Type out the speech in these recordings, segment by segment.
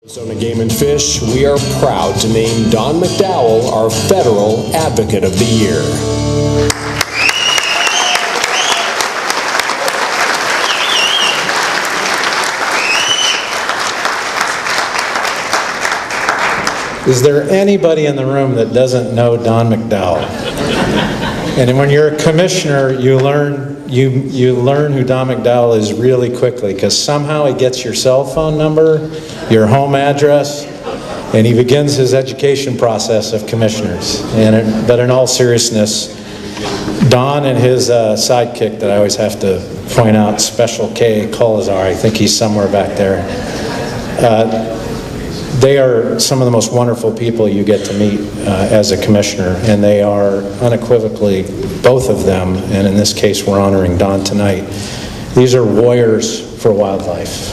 Arizona Game and Fish, we are proud to name Don McDowell our Federal Advocate of the Year. Is there anybody in the room that doesn't know Don McDowell? And when you're a commissioner, you learn who Don McDowell is really quickly, because somehow he gets your cell phone number, your home address, and he begins his education process of commissioners. But in all seriousness, Don and his sidekick that I always have to point out, Special K, Colazar, I think he's somewhere back there, they are some of the most wonderful people you get to meet as a commissioner, and they are unequivocally, both of them, and in this case we're honoring Don tonight, these are warriors for wildlife.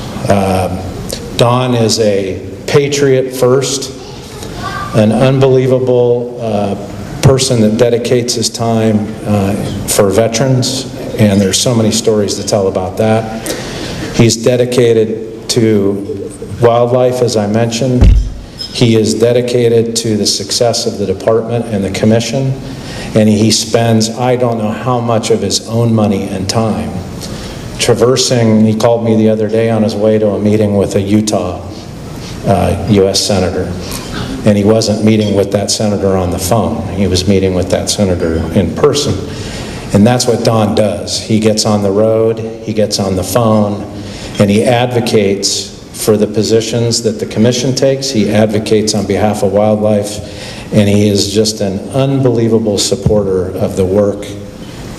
Don is a patriot first, an unbelievable person that dedicates his time for veterans, and there's so many stories to tell about that. He's dedicated to wildlife, as I mentioned. He is dedicated to the success of the department and the commission, and he spends, I don't know how much of his own money and time traversing. He called me the other day on his way to a meeting with a Utah U.S. Senator, and he wasn't meeting with that senator on the phone. He was meeting with that senator in person, and that's what Don does. He gets on the road, he gets on the phone, and he advocates for the positions that the commission takes. He advocates on behalf of wildlife, and he is just an unbelievable supporter of the work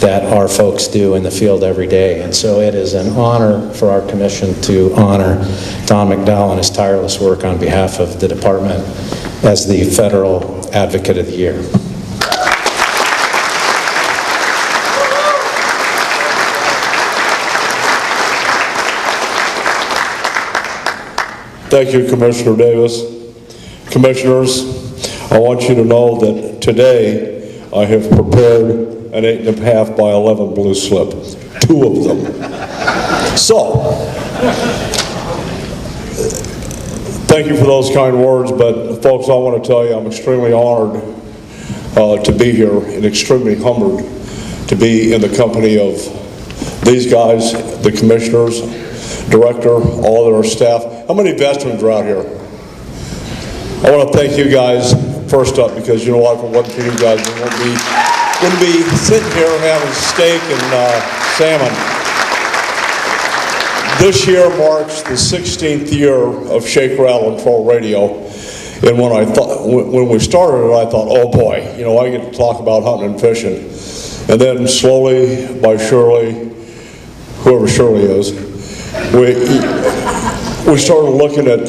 that our folks do in the field every day. And so it is an honor for our commission to honor Don McDowell and his tireless work on behalf of the department as the Federal Advocate of the Year. Thank you, Commissioner Davis. Commissioners, I want you to know that today I have prepared an 8.5 by 11 blue slip, 2 of them. So, thank you for those kind words, but folks, I want to tell you I'm extremely honored to be here and extremely humbled to be in the company of these guys, the commissioners, director, all of our staff. How many veterans are out here? I want to thank you guys first up, because you know what, if it wasn't for you guys, we wouldn't be sitting here having steak and salmon. This year marks the 16th year of Shake, Rattle, and Troll Radio. And when we started it, I thought, oh boy, you know, I get to talk about hunting and fishing. And then slowly, by Shirley, whoever Shirley is, we started looking at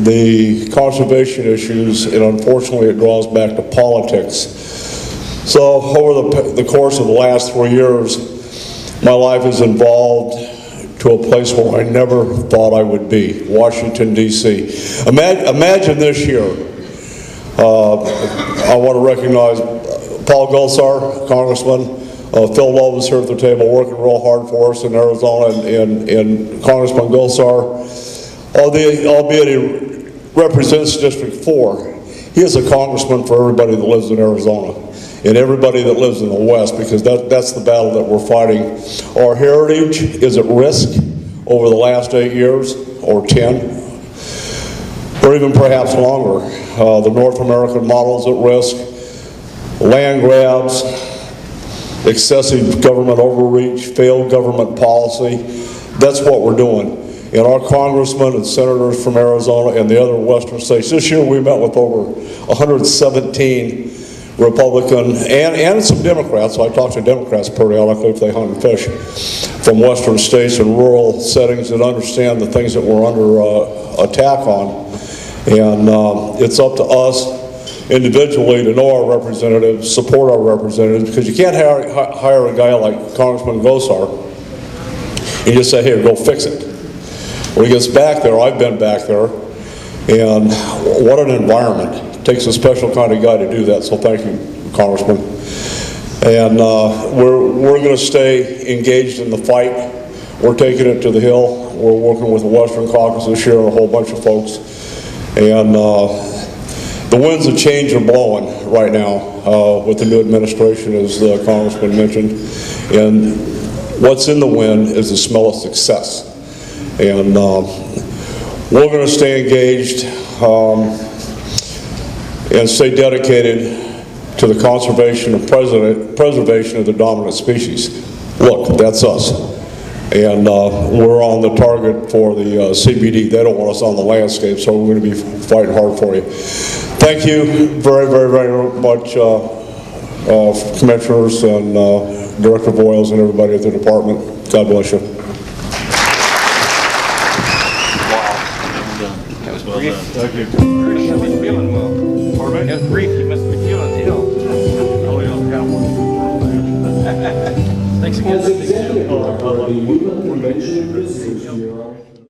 the conservation issues, and unfortunately it draws back to politics. So over the course of the last 3 years, my life is involved to a place where I never thought I would be, Washington, D.C. Imagine this year. I want to recognize Paul Gosar, Congressman. Phil Love is here at the table working real hard for us in Arizona, and Congressman Gosar, albeit he represents District 4, he is a congressman for everybody that lives in Arizona and everybody that lives in the West, because that's the battle that we're fighting. Our heritage is at risk over the last 8 years, or 10, or even perhaps longer. The North American model is at risk. Land grabs, excessive government overreach, failed government policy. That's what we're doing. And our congressmen and senators from Arizona and the other western states, this year we met with over 117 Republican and some Democrats. So I talk to Democrats periodically if they hunt and fish from western states and rural settings that understand the things that we're under attack on. And it's up to us individually to know our representatives, support our representatives, because you can't hire a guy like Congressman Gosar and just say, here, go fix it. When he gets back there, I've been back there, and what an environment. It takes a special kind of guy to do that, so thank you, Congressman. And we're going to stay engaged in the fight. We're taking it to the Hill. We're working with the Western Caucus this year, a whole bunch of folks. And the winds of change are blowing right now with the new administration, as the Congressman mentioned. And what's in the wind is the smell of success. And we're going to stay engaged and stay dedicated to the conservation and preservation of the dominant species. Look, that's us. And we're on the target for the CBD. They don't want us on the landscape, so we're going to be fighting hard for you. Thank you very, very, very much, Commissioners and Director Boyles and everybody at the department. God bless you. That was brief. Thank you. You must be feeling well. Pardon me? That was brief. You must be feeling ill. Oh, yeah. Thanks again. As executive director of the Human Convention Business Bureau.